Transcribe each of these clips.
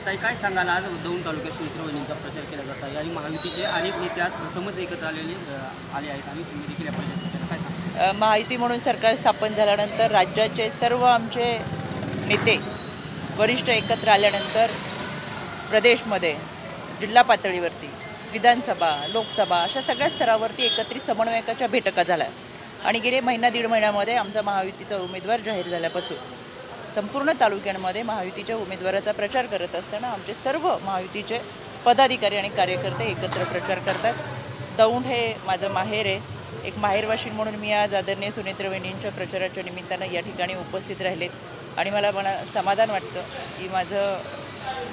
ताई काय सांगाल, आज दौंड तालुक्यात सुमित्रा वहिनींचा प्रचार केला जात आहे आणि महायुतीचे अनेक नेते आज प्रथमच एकत्र आले आहेत आणि तुम्ही देखील या प्रचारासाठी काय सांगा? महायुती म्हणून सरकार स्थापन झाल्यानंतर राज्याचे सर्व आमचे नेते वरिष्ठ एकत्र आल्यानंतर प्रदेशमध्ये जिल्हा पातळीवरती विधानसभा लोकसभा अशा सगळ्या स्तरावरती एकत्रित समन्वयकाच्या बैठका झाल्या आणि गेले दीड महिन्यामध्ये आमचा महायुतीचा उमेदवार जाहीर झाल्यापासून संपूर्ण तालुक्यांमध्ये महायुतीच्या उमेदवाराचा प्रचार करत असताना आमचे सर्व महायुतीचे पदाधिकारी आणि कार्यकर्ते एकत्र प्रचार करतात। दौंड हे माझं माहेर आहे, एक माहेरवाशीण म्हणून मी आज आदरणीय सुमित्रा वहिनींच्या प्रचाराच्या निमित्तानं या ठिकाणी उपस्थित राहिलेत आणि मला समाधान वाटतं की माझं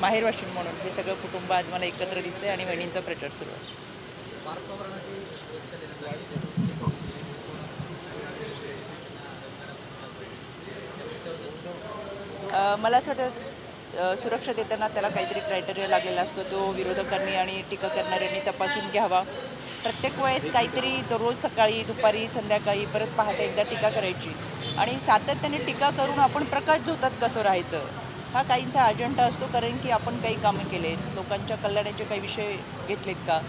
माहेरवाशीण म्हणून हे सगळं कुटुंब आज मला एकत्र दिसतंय आणि वहिनींचा प्रचार सुरू आहे। मला असं वाटतं सुरक्षा देताना त्याला काहीतरी क्रायटेरिया लागलेला असतो, तो विरोधकांनी आणि टीका करणाऱ्यांनी तपासून घ्यावा। प्रत्येक वेळेस काहीतरी दररोज सकाळी दुपारी संध्याकाळी परत पहाटे एकदा टीका करायची आणि सातत्याने टीका करून आपण प्रकाश झोतात कसं राहायचं हा काहींचा अजेंडा असतो। कारण की आपण काही कामं केलेत, लोकांच्या कल्याणाचे काही विषय घेतलेत का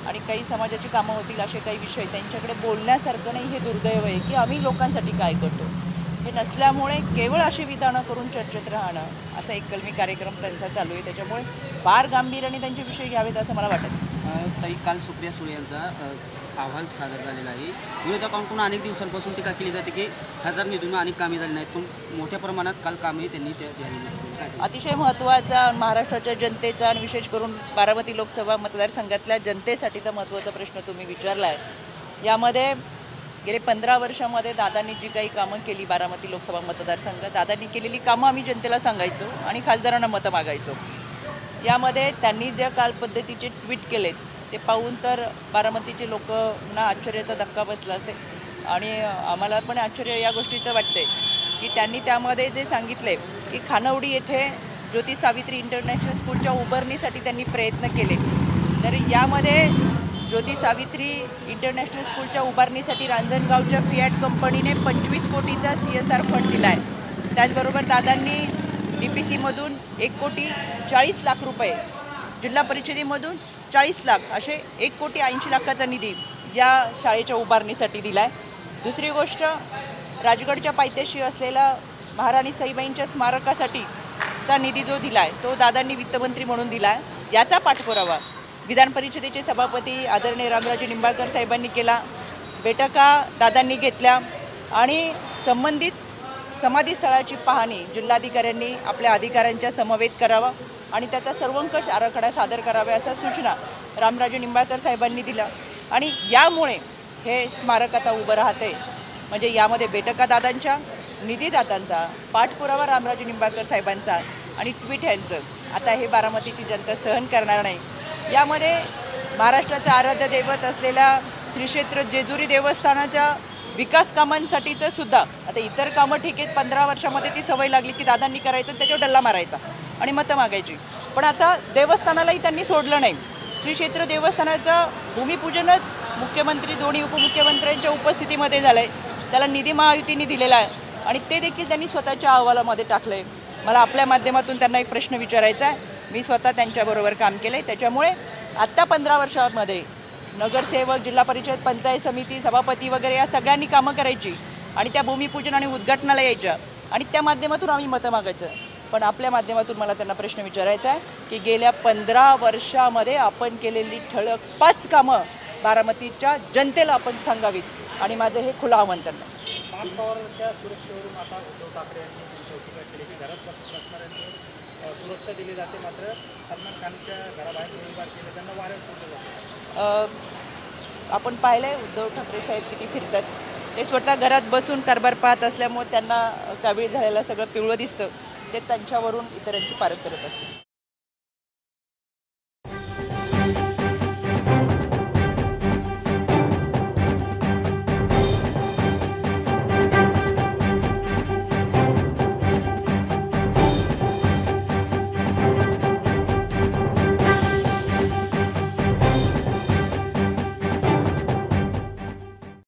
आणि काही समाजाची कामं होतील असे काही विषय त्यांच्याकडे बोलण्यासारखं नाही, हे दुर्दैव आहे की आम्ही लोकांसाठी काय करतो हे नसल्यामुळे केवळ अशी विधानं करून चर्चेत राहणं असा एक कलमी कार्यक्रम त्यांचा चालू आहे। त्याच्यामुळे फार गांभीर्याने त्यांचे विषय घ्यावेत असं मला वाटतं। ताई, काल सुप्रिया सुळे यांचा अहवाल सादर झालेला आहे। विरोधकांकडून अनेक दिवसांपासून टीका केली जाते की खासदार निधीतून अनेक कामे झाली नाहीत, पण मोठ्या प्रमाणात काल कामे त्यांनी झाली। अतिशय महत्त्वाचा महाराष्ट्राच्या जनतेचा आणि विशेष करून बारामती लोकसभा मतदारसंघातल्या जनतेसाठीचा महत्त्वाचा प्रश्न तुम्ही विचारला आहे। यामध्ये गेले 15 वर्षामध्ये दादांनी जी काही कामं केली बारामती लोकसभा मतदारसंघात, दादांनी केलेली कामं आम्ही जनतेला सांगायचो आणि खासदारांना मतं मागायचो। यामध्ये त्यांनी ज्या काल पद्धतीचे ट्विट केलेत ते पाहून तर बारामतीचे लोकांना आश्चर्याचा धक्का बसला असेल आणि आम्हाला पण आश्चर्य या गोष्टीचं वाटतंय की त्यांनी त्यामध्ये जे सांगितले की खानवडी येथे ज्योती सावित्री इंटरनॅशनल स्कूलच्या उभारणीसाठी त्यांनी प्रयत्न केले, तर यामध्ये ज्योती सावित्री इंटरनॅशनल स्कूलच्या उभारणीसाठी रांजणगावच्या फियाट कंपनीने 25 कोटीचा CSR फंड दिला आहे। त्याचबरोबर दादांनी DPCमधून 1,40,00,000 रुपये, जिल्हा परिषदेमधून 40 लाख असे 1,80,00,000चा निधी या शाळेच्या उभारणीसाठी दिला आहे। दुसरी गोष्ट, राजगडच्या पायथ्याशी असलेला महाराणी सईबाईंच्या स्मारकासाठीचा निधी जो दिला आहे तो दादांनी वित्तमंत्री म्हणून दिला आहे। याचा पाठपुरावा विधान परिषदेचे सभापती आदरणीय रामराजे निंबाळकर साहेबांनी केला, बैठका दादांनी घेतल्या आणि संबंधित समाधीस्थळाची पाहणी जिल्हाधिकाऱ्यांनी आपल्या अधिकाऱ्यांच्या समवेत करावा आणि त्याचा सर्वंकष आराखडा सादर करावा अशा सूचना रामराजे निंबाळकर साहेबांनी दिल्या आणि यामुळे हे स्मारक आता उभं राहते। म्हणजे यामध्ये बैठका दादांच्या, निधी दादांचा, पाठपुरावा रामराजे निंबाळकर साहेबांचा आणि ट्विट यांचं आता हे बारामतीची जनता सहन करणार नाही। यामध्ये महाराष्ट्राचं आराध्य दैवत असलेल्या श्री क्षेत्र जेजुरी देवस्थानाच्या विकास कामांसाठीचं सुद्धा आता इतर कामं ठीक आहेत, 15 वर्षामध्ये ती सवय लागली की दादांनी करायचं त्याच्यावर डल्ला मारायचा आणि मतं मागायची, पण आता देवस्थानालाही त्यांनी सोडलं नाही। श्री क्षेत्र देवस्थानाचं भूमिपूजनच मुख्यमंत्री दोन्ही उपमुख्यमंत्र्यांच्या उपस्थितीमध्ये झालं आहे, त्याला निधी महायुतीने दिलेला आहे आणि ते देखील त्यांनी स्वतःच्या अहवालामध्ये टाकलं आहे। मला आपल्या माध्यमातून त्यांना एक प्रश्न विचारायचा आहे, मी स्वतः त्यांच्याबरोबर काम केलं आहे, त्याच्यामुळे आत्ता 15 वर्षामध्ये नगरसेवक, जिल्हा परिषद, पंचायत समिती, सभापती वगैरे या सगळ्यांनी कामं करायची आणि त्या भूमिपूजन आणि उद्घाटनाला यायच्या आणि त्या माध्यमातून आम्ही मतं मागायचं। पण आपल्या माध्यमातून मला त्यांना प्रश्न विचारायचा आहे की गेल्या 15 वर्षामध्ये आपण केलेली ठळक 5 कामं बारामतीच्या जनतेला आपण सांगावीत आणि माझं हे खुलं आमंत्रण आहे। महापौरांच्या सुरक्षेवरून आता उद्धव ठाकरे यांनी टीका केली की घरात बसणाऱ्यांनी सुरक्षा दिली जाते, मात्र सलमान खानच्या घराबाहेर गोळीबार केले, त्यांना वाऱ्यावर सोडलं जातं। आपण पाहिलंय उद्धव ठाकरे साहेब किती फिरतात, ते स्वतः घरात बसून कारभार पाहत असल्यामुळे त्यांना कावीळ झालेलं सगळं पिवळं दिसतं, ते त्यांच्यावरून इतरांची पारख करत असते।